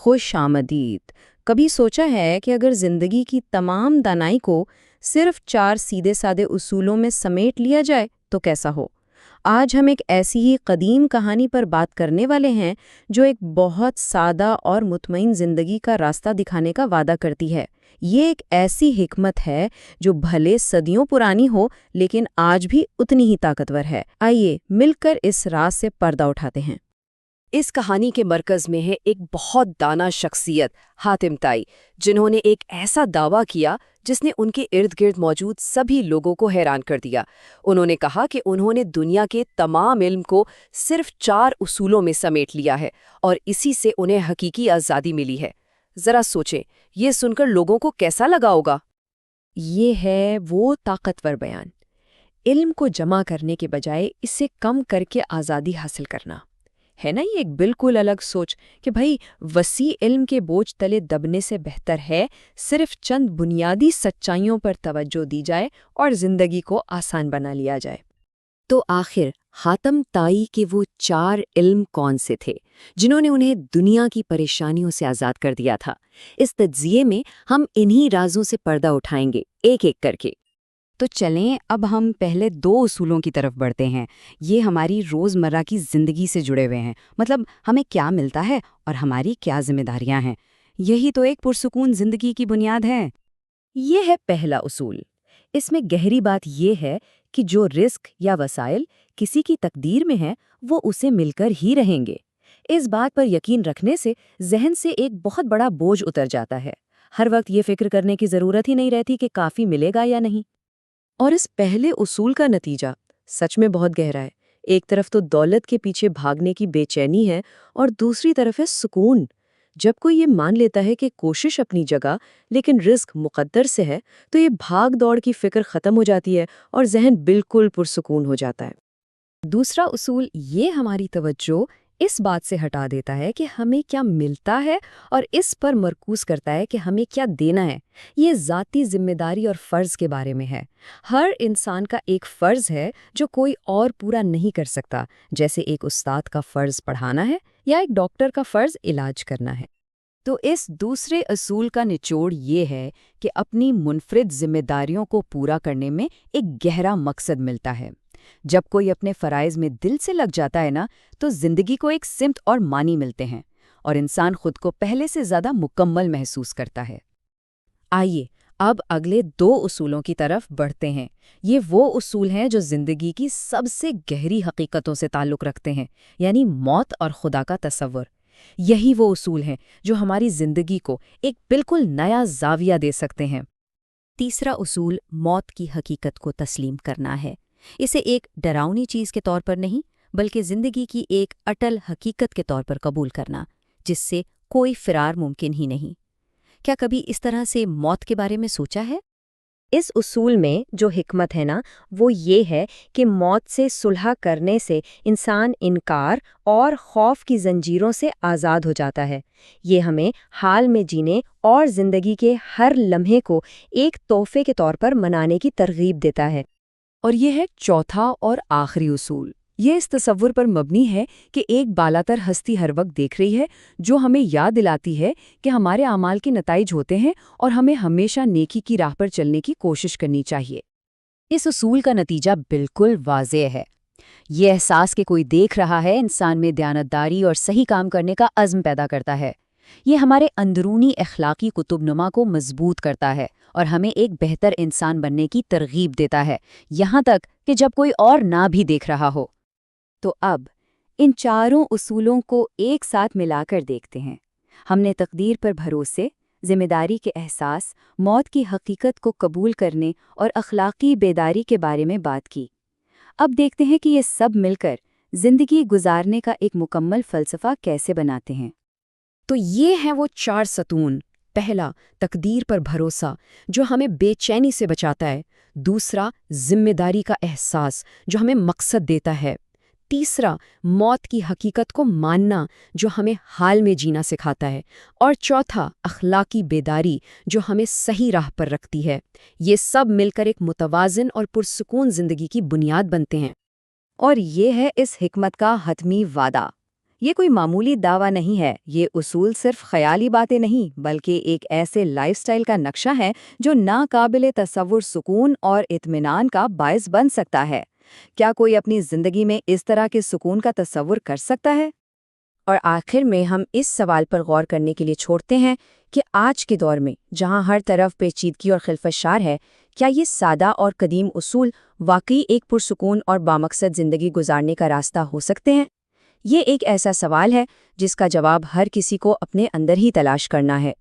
خوش آمدید۔ کبھی سوچا ہے کہ اگر زندگی کی تمام دانائی کو صرف 4 سیدھے سادے اصولوں میں سمیٹ لیا جائے تو کیسا ہو؟ آج ہم ایک ایسی ہی قدیم کہانی پر بات کرنے والے ہیں جو ایک بہت سادہ اور مطمئن زندگی کا راستہ دکھانے کا وعدہ کرتی ہے۔ یہ ایک ایسی حکمت ہے جو بھلے صدیوں پرانی ہو لیکن آج بھی اتنی ہی طاقتور ہے۔ آئیے مل کر اس راز سے پردہ اٹھاتے ہیں۔ اس کہانی کے مرکز میں ہے ایک بہت دانا شخصیت حاتم طائی، جنہوں نے ایک ایسا دعویٰ کیا جس نے ان کے ارد گرد موجود سبھی لوگوں کو حیران کر دیا۔ انہوں نے کہا کہ انہوں نے دنیا کے تمام علم کو صرف 4 اصولوں میں سمیٹ لیا ہے اور اسی سے انہیں حقیقی آزادی ملی ہے۔ ذرا سوچیں، یہ سن کر لوگوں کو کیسا لگا ہوگا؟ یہ ہے وہ طاقتور بیان، علم کو جمع کرنے کے بجائے اسے کم کر کے آزادی حاصل کرنا۔ ہے نا یہ ایک بالکل الگ سوچ کہ بھائی وسیع علم کے بوجھ تلے دبنے سے بہتر ہے صرف چند بنیادی سچائیوں پر توجہ دی جائے اور زندگی کو آسان بنا لیا جائے۔ تو آخر حاتم طائی کے وہ 4 علم کون سے تھے جنہوں نے انہیں دنیا کی پریشانیوں سے آزاد کر دیا تھا؟ اس تجزیے میں ہم انہی رازوں سے پردہ اٹھائیں گے ایک ایک کر کے۔ تو چلیں اب ہم پہلے 2 اصولوں کی طرف بڑھتے ہیں۔ یہ ہماری روزمرہ کی زندگی سے جڑے ہوئے ہیں، مطلب ہمیں کیا ملتا ہے اور ہماری کیا ذمہ داریاں ہیں۔ یہی تو ایک پرسکون زندگی کی بنیاد ہے۔ یہ ہے پہلا اصول۔ اس میں گہری بات یہ ہے کہ جو رزق یا وسائل کسی کی تقدیر میں ہیں وہ اسے مل کر ہی رہیں گے۔ اس بات پر یقین رکھنے سے ذہن سے ایک بہت بڑا بوجھ اتر جاتا ہے۔ ہر وقت یہ فکر کرنے کی ضرورت ہی نہیں رہتی کہ کافی ملے گا یا نہیں۔ اور اس پہلے اصول کا نتیجہ سچ میں بہت گہرا ہے۔ ایک طرف تو دولت کے پیچھے بھاگنے کی بے چینی ہے اور دوسری طرف ہے سکون۔ جب کوئی یہ مان لیتا ہے کہ کوشش اپنی جگہ لیکن رزق مقدر سے ہے تو یہ بھاگ دوڑ کی فکر ختم ہو جاتی ہے اور ذہن بالکل پرسکون ہو جاتا ہے۔ دوسرا اصول یہ ہماری توجہ اس بات سے ہٹا دیتا ہے کہ ہمیں کیا ملتا ہے اور اس پر مرکوز کرتا ہے کہ ہمیں کیا دینا ہے۔ یہ ذاتی ذمہ داری اور فرض کے بارے میں ہے۔ ہر انسان کا ایک فرض ہے جو کوئی اور پورا نہیں کر سکتا، جیسے ایک استاد کا فرض پڑھانا ہے یا ایک ڈاکٹر کا فرض علاج کرنا ہے۔ تو اس دوسرے اصول کا نچوڑ یہ ہے کہ اپنی منفرد ذمہ داریوں کو پورا کرنے میں ایک گہرا مقصد ملتا ہے۔ جب کوئی اپنے فرائض میں دل سے لگ جاتا ہے نا تو زندگی کو ایک سمت اور معنی ملتے ہیں اور انسان خود کو پہلے سے زیادہ مکمل محسوس کرتا ہے۔ آئیے اب اگلے 2 اصولوں کی طرف بڑھتے ہیں۔ یہ وہ اصول ہیں جو زندگی کی سب سے گہری حقیقتوں سے تعلق رکھتے ہیں، یعنی موت اور خدا کا تصور۔ یہی وہ اصول ہیں جو ہماری زندگی کو ایک بالکل نیا زاویہ دے سکتے ہیں۔ تیسرا اصول موت کی حقیقت کو تسلیم کرنا ہے۔ اسے ایک ڈراؤنی چیز کے طور پر نہیں بلکہ زندگی کی ایک اٹل حقیقت کے طور پر قبول کرنا، جس سے کوئی فرار ممکن ہی نہیں۔ کیا کبھی اس طرح سے موت کے بارے میں سوچا ہے؟ اس اصول میں جو حکمت ہے نا وہ یہ ہے کہ موت سے صلح کرنے سے انسان انکار اور خوف کی زنجیروں سے آزاد ہو جاتا ہے۔ یہ ہمیں حال میں جینے اور زندگی کے ہر لمحے کو ایک تحفے کے طور پر منانے کی ترغیب دیتا ہے۔ اور یہ ہے چوتھا اور آخری اصول۔ یہ اس تصور پر مبنی ہے کہ ایک بالاتر ہستی ہر وقت دیکھ رہی ہے، جو ہمیں یاد دلاتی ہے کہ ہمارے اعمال کے نتائج ہوتے ہیں اور ہمیں ہمیشہ نیکی کی راہ پر چلنے کی کوشش کرنی چاہیے۔ اس اصول کا نتیجہ بالکل واضح ہے۔ یہ احساس کہ کوئی دیکھ رہا ہے انسان میں دیانتداری اور صحیح کام کرنے کا عزم پیدا کرتا ہے۔ یہ ہمارے اندرونی اخلاقی قطب نما کو مضبوط کرتا ہے اور ہمیں ایک بہتر انسان بننے کی ترغیب دیتا ہے، یہاں تک کہ جب کوئی اور نہ بھی دیکھ رہا ہو۔ تو اب ان 4 اصولوں کو ایک ساتھ ملا کر دیکھتے ہیں۔ ہم نے تقدیر پر بھروسے، ذمہ داری کے احساس، موت کی حقیقت کو قبول کرنے اور اخلاقی بیداری کے بارے میں بات کی۔ اب دیکھتے ہیں کہ یہ سب مل کر زندگی گزارنے کا ایک مکمل فلسفہ کیسے بناتے ہیں۔ تو یہ ہیں وہ 4 ستون۔ پہلا، تقدیر پر بھروسہ جو ہمیں بے چینی سے بچاتا ہے۔ دوسرا، ذمہ داری کا احساس جو ہمیں مقصد دیتا ہے۔ تیسرا، موت کی حقیقت کو ماننا جو ہمیں حال میں جینا سکھاتا ہے۔ اور چوتھا، اخلاقی بیداری جو ہمیں صحیح راہ پر رکھتی ہے۔ یہ سب مل کر ایک متوازن اور پرسکون زندگی کی بنیاد بنتے ہیں۔ اور یہ ہے اس حکمت کا حتمی وعدہ، یہ کوئی معمولی دعویٰ نہیں ہے، یہ اصول صرف خیالی باتیں نہیں بلکہ ایک ایسے لائف سٹائل کا نقشہ ہے جو ناقابل تصور سکون اور اطمینان کا باعث بن سکتا ہے۔ کیا کوئی اپنی زندگی میں اس طرح کے سکون کا تصور کر سکتا ہے؟ اور آخر میں ہم اس سوال پر غور کرنے کے لیے چھوڑتے ہیں کہ آج کے دور میں جہاں ہر طرف پیچیدگی اور خلفشار ہے، کیا یہ سادہ اور قدیم اصول واقعی ایک پرسکون اور بامقصد زندگی گزارنے کا راستہ ہو سکتے ہیں؟ یہ ایک ایسا سوال ہے جس کا جواب ہر کسی کو اپنے اندر ہی تلاش کرنا ہے۔